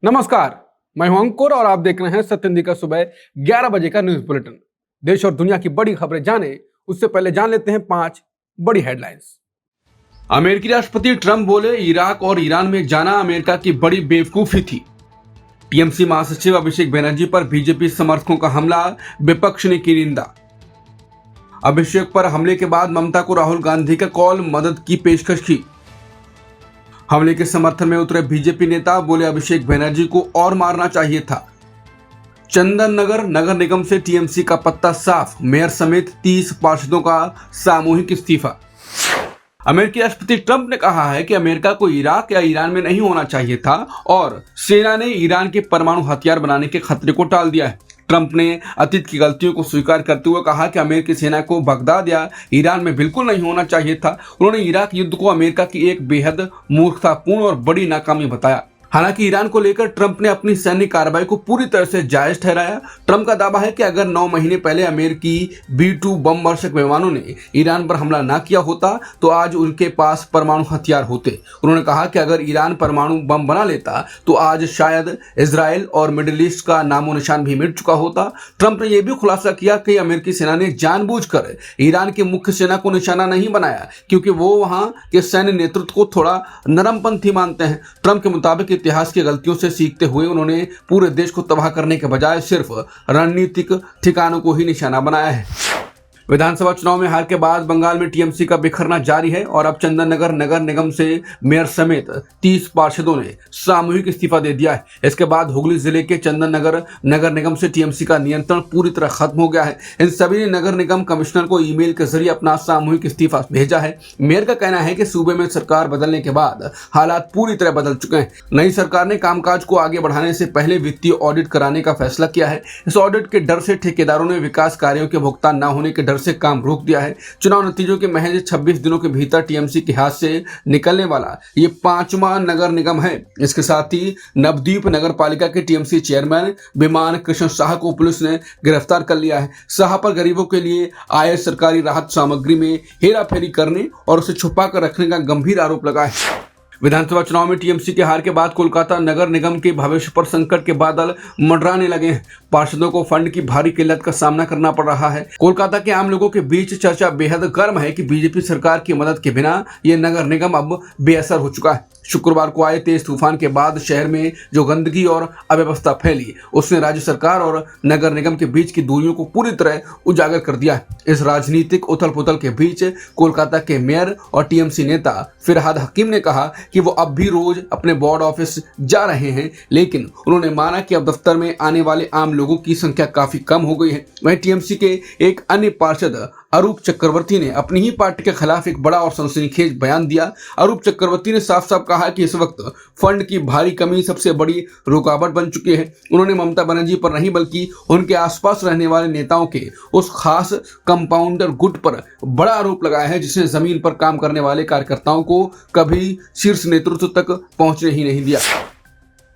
नमस्कार, मैं हूं अंकुर और आप देख रहे हैं सत्यम का सुबह 11 बजे का न्यूज बुलेटिन। देश और दुनिया की बड़ी खबरें जाने उससे पहले जान लेते हैं 5 बड़ी हेडलाइंस। अमेरिकी राष्ट्रपति ट्रंप बोले, इराक और ईरान में जाना अमेरिका की बड़ी बेवकूफी थी। टीएमसी महासचिव अभिषेक बनर्जी पर बीजेपी समर्थकों का हमला, विपक्ष ने की निंदा। अभिषेक पर हमले के बाद ममता को राहुल गांधी का कॉल, मदद की पेशकश की। हमले के समर्थन में उतरे बीजेपी नेता, बोले अभिषेक बनर्जी को और मारना चाहिए था। चंदन नगर नगर निगम से टीएमसी का पत्ता साफ, मेयर समेत 30 पार्षदों का सामूहिक इस्तीफा। अमेरिकी राष्ट्रपति ट्रंप ने कहा है कि अमेरिका को इराक या ईरान में नहीं होना चाहिए था और सेना ने ईरान के परमाणु हथियार बनाने के खतरे को टाल दिया है। ट्रंप ने अतीत की गलतियों को स्वीकार करते हुए कहा कि अमेरिकी सेना को बगदाद या ईरान में बिल्कुल नहीं होना चाहिए था। उन्होंने इराक युद्ध को अमेरिका की एक बेहद मूर्खतापूर्ण और बड़ी नाकामी बताया। हालांकि ईरान को लेकर ट्रंप ने अपनी सैन्य कार्रवाई को पूरी तरह से जायज ठहराया। ट्रंप का दावा है कि अगर 9 महीने पहले अमेरिकी B-2 बम वर्षक विमानों ने ईरान पर हमला ना किया होता तो आज उनके पास परमाणु हथियार होते। उन्होंने कहा कि अगर ईरान परमाणु बम बना लेता तो आज शायद इजराइल और मिडिल ईस्ट का नामो निशान भी मिट चुका होता। ट्रंप ने यह भी खुलासा किया कि अमेरिकी सेना ने जानबूझकर ईरान की मुख्य सेना को निशाना नहीं बनाया क्योंकि वो वहां के सैन्य नेतृत्व को थोड़ा नरमपंथी मानते हैं। ट्रंप के मुताबिक इतिहास की गलतियों से सीखते हुए उन्होंने पूरे देश को तबाह करने के बजाय सिर्फ रणनीतिक ठिकानों को ही निशाना बनाया है। विधानसभा चुनाव में हार के बाद बंगाल में टीएमसी का बिखरना जारी है और अब चंदन नगर नगर निगम से मेयर समेत 30 पार्षदों ने सामूहिक इस्तीफा दे दिया है। इसके बाद हुगली जिले के चंदन नगर नगर निगम से टीएमसी का नियंत्रण पूरी तरह खत्म हो गया है। इन सभी ने नगर निगम कमिश्नर को ईमेल के जरिए अपना सामूहिक इस्तीफा भेजा है। मेयर का कहना है कि सूबे में सरकार बदलने के बाद हालात पूरी तरह बदल चुके हैं। नई सरकार ने कामकाज को आगे बढ़ाने से पहले वित्तीय ऑडिट कराने का फैसला किया है। इस ऑडिट के डर से ठेकेदारों ने विकास कार्यों के भुगतान न होने के से काम रोक दिया है। चुनाव नतीजों के महज 26 दिनों के भीतर टीएमसी के हाथ से निकलने वाला ये 5वां नगर निगम है। इसके साथ ही नवद्वीप नगर पालिका के टीएमसी चेयरमैन विमान कृष्ण शाह को पुलिस ने गिरफ्तार कर लिया है। शाह पर गरीबों के लिए आए सरकारी राहत सामग्री में हेराफेरी करने और उसे छुपा कर रखने का गंभीर आरोप लगा है। विधानसभा चुनाव में टीएमसी के हार के बाद कोलकाता नगर निगम के भविष्य पर संकट के बादल मंडराने लगे हैं। पार्षदों को फंड की भारी किल्लत का सामना करना पड़ रहा है। कोलकाता के आम लोगों के बीच चर्चा बेहद गर्म है कि बीजेपी सरकार की मदद के बिना ये नगर निगम अब बेअसर हो चुका है। शुक्रवार को आए तेज तूफान के बाद शहर में जो गंदगी और अव्यवस्था फैली उसने राज्य सरकार और नगर निगम के बीच की दूरियों को पूरी तरह उजागर कर दिया है। इस राजनीतिक उथल पुथल के बीच कोलकाता के मेयर और टीएमसी नेता फिरहाद हकीम ने कहा कि वो अब भी रोज अपने बोर्ड ऑफिस जा रहे हैं, लेकिन उन्होंने माना कि अब दफ्तर में आने वाले आम लोगों की संख्या काफी कम हो गई है। वहीं टीएमसी के एक अन्य पार्षद अरूप चक्रवर्ती ने अपनी ही पार्टी के खिलाफ एक बड़ा और सनसनीखेज बयान दिया। अरूप चक्रवर्ती ने साफ साफ कहा कि इस वक्त फंड की भारी कमी सबसे बड़ी रुकावट बन चुकी है। उन्होंने ममता बनर्जी पर नहीं बल्कि उनके आसपास रहने वाले नेताओं के उस खास कंपाउंडर गुट पर बड़ा आरोप लगाया है जिसने जमीन पर काम करने वाले कार्यकर्ताओं को कभी शीर्ष नेतृत्व तक पहुंचने ही नहीं दिया।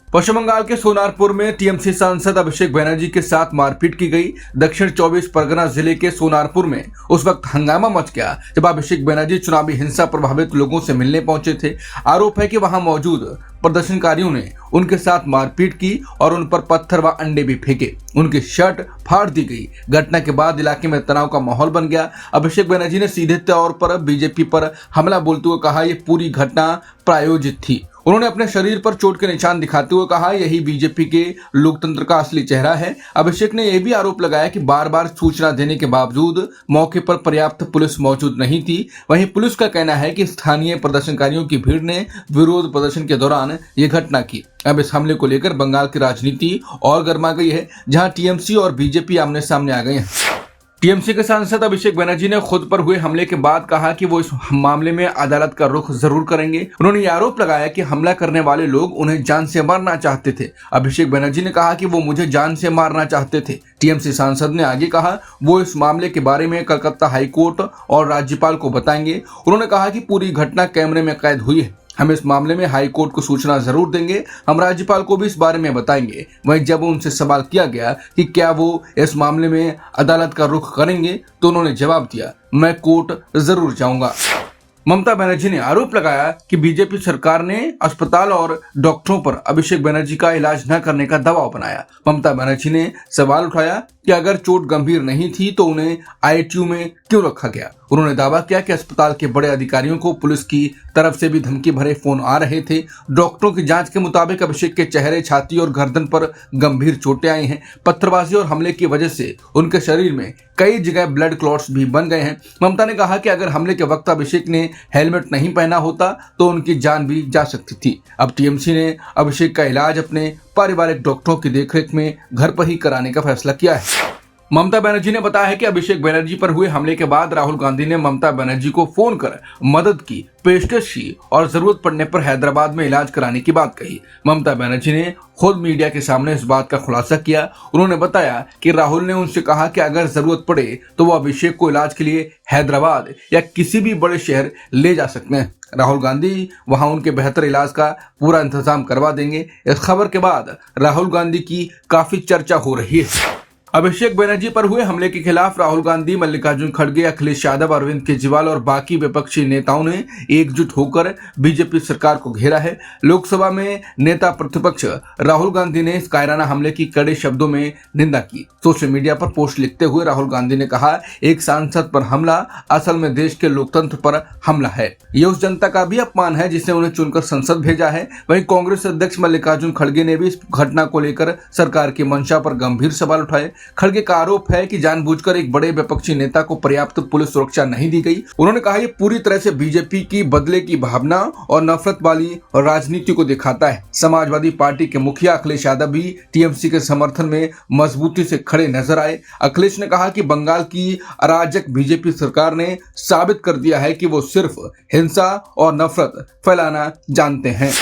पश्चिम बंगाल के सोनारपुर में टीएमसी सांसद अभिषेक बनर्जी के साथ मारपीट की गई। दक्षिण 24 परगना जिले के सोनारपुर में उस वक्त हंगामा मच गया जब अभिषेक बनर्जी चुनावी हिंसा प्रभावित लोगों से मिलने पहुंचे थे। आरोप है कि वहां मौजूद प्रदर्शनकारियों ने उनके साथ मारपीट की और उन पर पत्थर व अंडे भी फेंके। उनकी शर्ट फाड़ दी गई। घटना के बाद इलाके में तनाव का माहौल बन गया। अभिषेक बनर्जी ने सीधे तौर पर बीजेपी पर हमला बोलते हुए कहा यह पूरी घटना प्रायोजित थी। उन्होंने अपने शरीर पर चोट के निशान दिखाते हुए कहा यही बीजेपी के लोकतंत्र का असली चेहरा है। अभिषेक ने यह भी आरोप लगाया कि बार बार सूचना देने के बावजूद मौके पर पर्याप्त पुलिस मौजूद नहीं थी। वहीं पुलिस का कहना है कि स्थानीय प्रदर्शनकारियों की भीड़ ने विरोध प्रदर्शन के दौरान ये घटना की। अब इस हमले को लेकर बंगाल की राजनीति और गर्मा गई है, जहां टीएमसी और बीजेपी आमने सामने आ गए हैं। टीएमसी के सांसद अभिषेक बनर्जी ने खुद पर हुए हमले के बाद कहा कि वो इस मामले में अदालत का रुख जरूर करेंगे। उन्होंने ये आरोप लगाया कि हमला करने वाले लोग उन्हें जान से मारना चाहते थे। अभिषेक बनर्जी ने कहा कि वो मुझे जान से मारना चाहते थे। टीएमसी सांसद ने आगे कहा वो इस मामले के बारे में कलकत्ता हाईकोर्ट और राज्यपाल को बताएंगे। उन्होंने कहा कि पूरी घटना कैमरे में कैद हुई है। हम इस मामले में हाई कोर्ट को सूचना जरूर देंगे। हम राज्यपाल को भी इस बारे में बताएंगे। वहीं जब उनसे सवाल किया गया कि क्या वो इस मामले में अदालत का रुख करेंगे तो उन्होंने जवाब दिया मैं कोर्ट जरूर जाऊंगा। ममता बनर्जी ने आरोप लगाया कि बीजेपी सरकार ने अस्पताल और डॉक्टरों पर अभिषेक बनर्जी का इलाज न करने का दबाव बनाया। ममता बनर्जी ने सवाल उठाया कि अगर चोट गंभीर नहीं थी तो उन्हें आईसीयू में क्यों रखा गया। उन्होंने दावा किया कि अस्पताल के बड़े अधिकारियों को पुलिस की तरफ से भी धमकी भरे फोन आ रहे थे। डॉक्टरों की जांच के मुताबिक अभिषेक के चेहरे, छाती और गर्दन पर गंभीर चोटें आई हैं। पत्थरबाजी और हमले की वजह से उनके शरीर में कई जगह ब्लड क्लॉट्स भी बन गए हैं। ममता ने कहा कि अगर हमले के वक्त अभिषेक ने हेलमेट नहीं पहना होता तो उनकी जान भी जा सकती थी। अब टीएमसी ने अभिषेक का इलाज अपने पारिवारिक डॉक्टरों की देखरेख में घर पर ही कराने का फैसला किया है। ममता बनर्जी ने बताया है कि अभिषेक बनर्जी पर हुए हमले के बाद राहुल गांधी ने ममता बनर्जी को फोन कर मदद की पेशकश की और जरूरत पड़ने पर हैदराबाद में इलाज कराने की बात कही। ममता बनर्जी ने खुद मीडिया के सामने इस बात का खुलासा किया। उन्होंने बताया कि राहुल ने उनसे कहा कि अगर जरूरत पड़े तो वो अभिषेक को इलाज के लिए हैदराबाद या किसी भी बड़े शहर ले जा सकते हैं। राहुल गांधी वहां उनके बेहतर इलाज का पूरा इंतजाम करवा देंगे। इस खबर के बाद राहुल गांधी की काफी चर्चा हो रही है। अभिषेक बनर्जी पर हुए हमले के खिलाफ राहुल गांधी, मल्लिकार्जुन खड़गे, अखिलेश यादव, अरविंद केजरीवाल और बाकी विपक्षी नेताओं ने एकजुट होकर बीजेपी सरकार को घेरा है। लोकसभा में नेता प्रतिपक्ष राहुल गांधी ने इस कायराना हमले की कड़े शब्दों में निंदा की। सोशल मीडिया पर पोस्ट लिखते हुए राहुल गांधी ने कहा, एक सांसद पर हमला असल में देश के लोकतंत्र पर हमला है। ये उस जनता का भी अपमान है जिसने उन्हें चुनकर संसद भेजा है। वहीं कांग्रेस अध्यक्ष मल्लिकार्जुन खड़गे ने भी इस घटना को लेकर सरकार की मंशा पर गंभीर सवाल उठाए। खड़गे का आरोप है कि जानबूझकर एक बड़े विपक्षी नेता को पर्याप्त पुलिस सुरक्षा नहीं दी गई। उन्होंने कहा, यह पूरी तरह से बीजेपी की बदले की भावना और नफरत वाली राजनीति को दिखाता है। समाजवादी पार्टी के मुखिया अखिलेश यादव भी टीएमसी के समर्थन में मजबूती से खड़े नजर आए। अखिलेश ने कहा कि बंगाल की अराजक बीजेपी सरकार ने साबित कर दिया है कि वो सिर्फ हिंसा और नफरत फैलाना जानते हैं।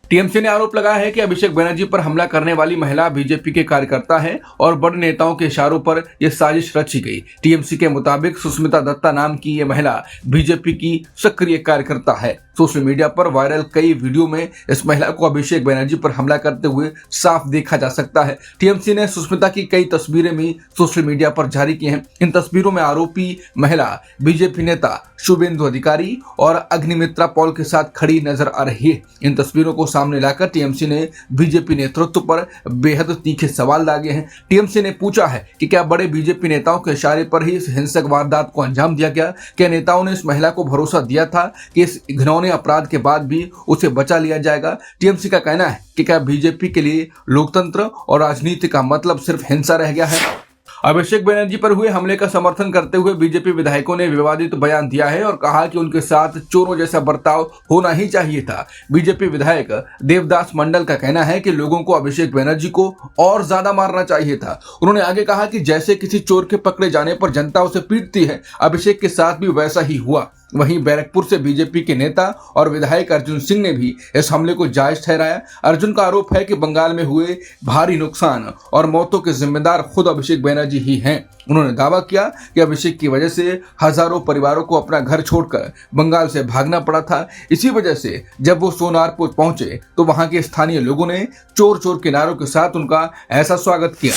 टीएमसी ने आरोप लगाया है कि अभिषेक बनर्जी पर हमला करने वाली महिला बीजेपी के कार्यकर्ता है और बड़े नेताओं के इशारों पर यह साजिश रची गई। टीएमसी के मुताबिक सुष्मिता दत्ता नाम की यह महिला बीजेपी की सक्रिय कार्यकर्ता है। सोशल मीडिया पर वायरल कई वीडियो में इस महिला को अभिषेक बनर्जी पर हमला करते हुए साफ देखा जा सकता है। टीएमसी ने सुष्मिता की कई तस्वीरें भी सोशल मीडिया पर जारी की हैं। इन तस्वीरों में आरोपी महिला बीजेपी नेता शुभेंदु अधिकारी और अग्निमित्रा पॉल के साथ खड़ी नजर आ रही है। इन तस्वीरों को सामने लाकर टीएमसी ने बीजेपी नेतृत्व पर बेहद तीखे सवाल दागे हैं। टीएमसी ने पूछा है कि क्या बड़े बीजेपी नेताओं के इशारे पर ही इस हिंसक वारदात को अंजाम दिया गया? क्या नेताओं ने इस महिला को भरोसा दिया था कि इस घिनौने अपराध के बाद भी उसे बचा लिया जाएगा? टीएमसी का कहना है कि क्या बीजेपी के लिए लोकतंत्र और राजनीति का मतलब सिर्फ हिंसा रह गया है? अभिषेक बनर्जी पर हुए हमले का समर्थन करते हुए बीजेपी विधायकों ने विवादित बयान दिया है और कहा कि उनके साथ चोरों जैसा बर्ताव होना ही चाहिए था। बीजेपी विधायक देवदास मंडल का कहना है कि लोगों को अभिषेक बनर्जी को और ज्यादा मारना चाहिए था। उन्होंने आगे कहा कि जैसे किसी चोर के पकड़े जाने पर जनता उसे पीटती है, अभिषेक के साथ भी वैसा ही हुआ। वहीं बैरकपुर से बीजेपी के नेता और विधायक अर्जुन सिंह ने भी इस हमले को जायज ठहराया। अर्जुन का आरोप है कि बंगाल में हुए भारी नुकसान और मौतों के जिम्मेदार खुद अभिषेक बनर्जी ही हैं। उन्होंने दावा किया कि अभिषेक की वजह से हजारों परिवारों को अपना घर छोड़कर बंगाल से भागना पड़ा था। इसी वजह से जब वो सोनारपुर पहुंचे तो वहां के स्थानीय लोगों ने चोर चोर के नारों के साथ उनका ऐसा स्वागत किया।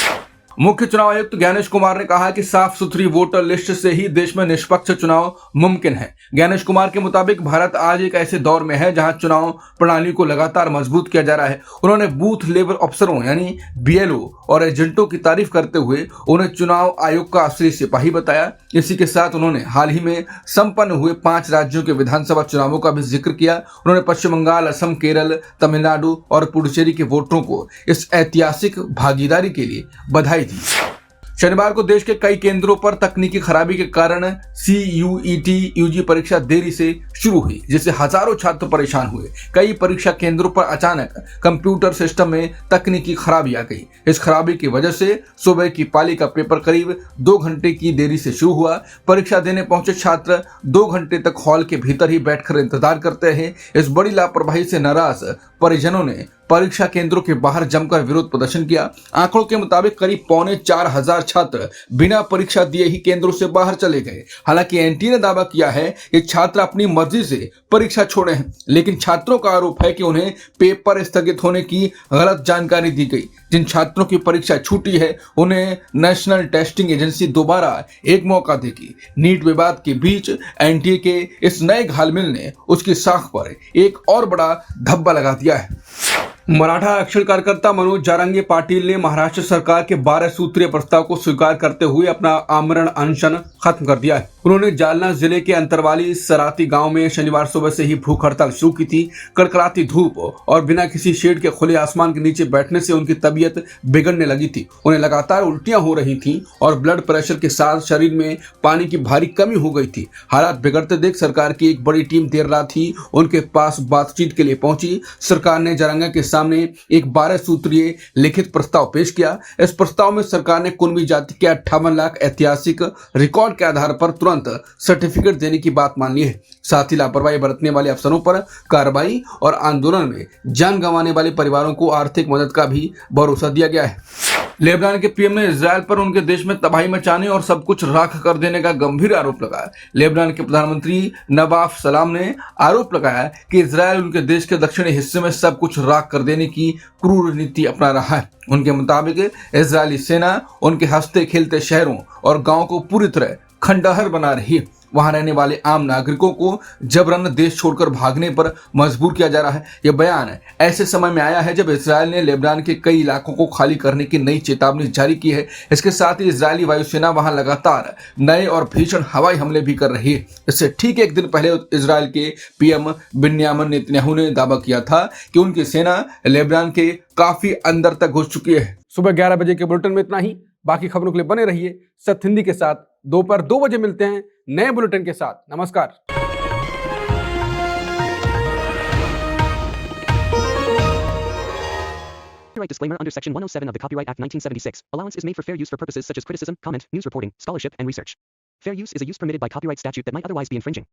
मुख्य चुनाव आयुक्त ज्ञानेश कुमार ने कहा कि साफ सुथरी वोटर लिस्ट से ही देश में निष्पक्ष चुनाव मुमकिन है। ज्ञानेश कुमार के मुताबिक भारत आज एक ऐसे दौर में है जहां चुनाव प्रणाली को लगातार मजबूत किया जा रहा है। उन्होंने बूथ लेवल अफसरों यानी बीएलओ और एजेंटों की तारीफ करते हुए उन्हें चुनाव आयोग का असली सिपाही बताया। इसी के साथ उन्होंने हाल ही में संपन्न हुए 5 राज्यों के विधानसभा चुनावों का भी जिक्र किया। उन्होंने पश्चिम बंगाल, असम, केरल, तमिलनाडु और पुडुचेरी के वोटरों को इस ऐतिहासिक भागीदारी के लिए बधाई दी। शनिवार को देश के कई केंद्रों पर तकनीकी खराबी के कारण CUET यूजी परीक्षा देरी से शुरू हुई, जिससे हजारों छात्र परेशान हुए। कई परीक्षा केंद्रों पर अचानक कंप्यूटर सिस्टम में तकनीकी खराबी आ गई। इस खराबी की वजह से सुबह की पाली का पेपर करीब 2 घंटे की देरी से शुरू हुआ। परीक्षा देने पहुंचे छात्र 2 घंटे तक हॉल के भीतर ही बैठकर इंतजार करते रहे। इस बड़ी लापरवाही से नाराज परिजनों ने परीक्षा केंद्रों के बाहर जमकर विरोध प्रदर्शन किया। आंकड़ों के मुताबिक करीब 4,25,000 छात्र बिना परीक्षा दिए ही केंद्रों से बाहर चले गए। हालांकि एनटीए ने दावा किया है कि छात्र अपनी मर्जी से परीक्षा छोड़े हैं, लेकिन छात्रों का आरोप है कि उन्हें पेपर स्थगित होने की गलत जानकारी दी गई। जिन छात्रों की परीक्षा छूटी है उन्हें नेशनल टेस्टिंग एजेंसी दोबारा एक मौका देगी। नीट विवाद के बीच एनटीए के इस नए घालमेल ने उसकी साख पर एक और बड़ा धब्बा लगा दिया है। मराठा आरक्षण कार्यकर्ता मनोज जारंगे पाटिल ने महाराष्ट्र सरकार के 12 सूत्रीय प्रस्ताव को स्वीकार करते हुए अपना आमरण अनशन खत्म कर दिया है। उन्होंने जालना जिले के अंतरवाली सराती गांव में शनिवार सुबह से ही भूख हड़ताल शुरू की थी। कड़कड़ाती धूप और बिना किसी शेड के खुले आसमान के नीचे बैठने से उनकी तबीयत बिगड़ने लगी थी। उन्हें लगातार उल्टियां हो रही थीं और ब्लड प्रेशर के साथ शरीर में पानी की भारी कमी हो गई थी। हालात बिगड़ते देख सरकार की एक बड़ी टीम देर रात ही उनके पास बातचीत के लिए पहुंची। सरकार ने जारंगा के सामने एक 12 सूत्रीय लिखित प्रस्ताव पेश किया। इस प्रस्ताव में सरकार ने कुणबी जाति के 58 लाख ऐतिहासिक रिकॉर्ड के आधार पर तुरंत सर्टिफिकेट देने की बात मान ली है। साथ ही लापरवाही बरतने वाले अफसरों पर कार्रवाई और आंदोलन में जान गंवाने वाले परिवारों को आर्थिक मदद का भी भरोसा दिया गया है। लेबनान के पीएम ने इजरायल पर उनके देश में तबाही मचाने और सब कुछ राख कर देने का गंभीर आरोप लगाया। लेबनान के प्रधानमंत्री नवाफ सलाम ने आरोप लगाया कि इजरायल उनके देश के दक्षिणी हिस्से में सब कुछ राख कर देने की क्रूर नीति अपना रहा है। उनके मुताबिक इजरायली सेना उनके हंसते खेलते शहरों और गांवों को पूरी तरह खंडहर बना रही है। वहां रहने वाले आम नागरिकों को जबरन देश छोड़कर भागने पर मजबूर किया जा रहा है। यह बयान ऐसे समय में आया है जब इजरायल ने लेबनान के कई इलाकों को खाली करने की नई चेतावनी जारी की है। इसके साथ ही इजरायली वायुसेना वहां लगातार नए और भीषण हवाई हमले भी कर रही है। इससे ठीक एक दिन पहले इजरायल के पीएम बेंयामिन नेतन्याहू ने दावा किया था कि उनकी सेना लेबनान के काफी अंदर तक घुस चुकी है। सुबह 11 बजे के बुलेटिन में इतना ही। बाकी खबरों के लिए बने रहिए सत्य हिंदी के साथ। दोपहर 2 बजे मिलते हैं नए बुलेटिन के साथ। नमस्कार। Copyright disclaimer under Section 107 of the Copyright Act 1976. Allowance is made for fair use for purposes such as criticism, comment, news reporting, scholarship, and research. Fair use is a use permitted by copyright statute that might otherwise be infringing.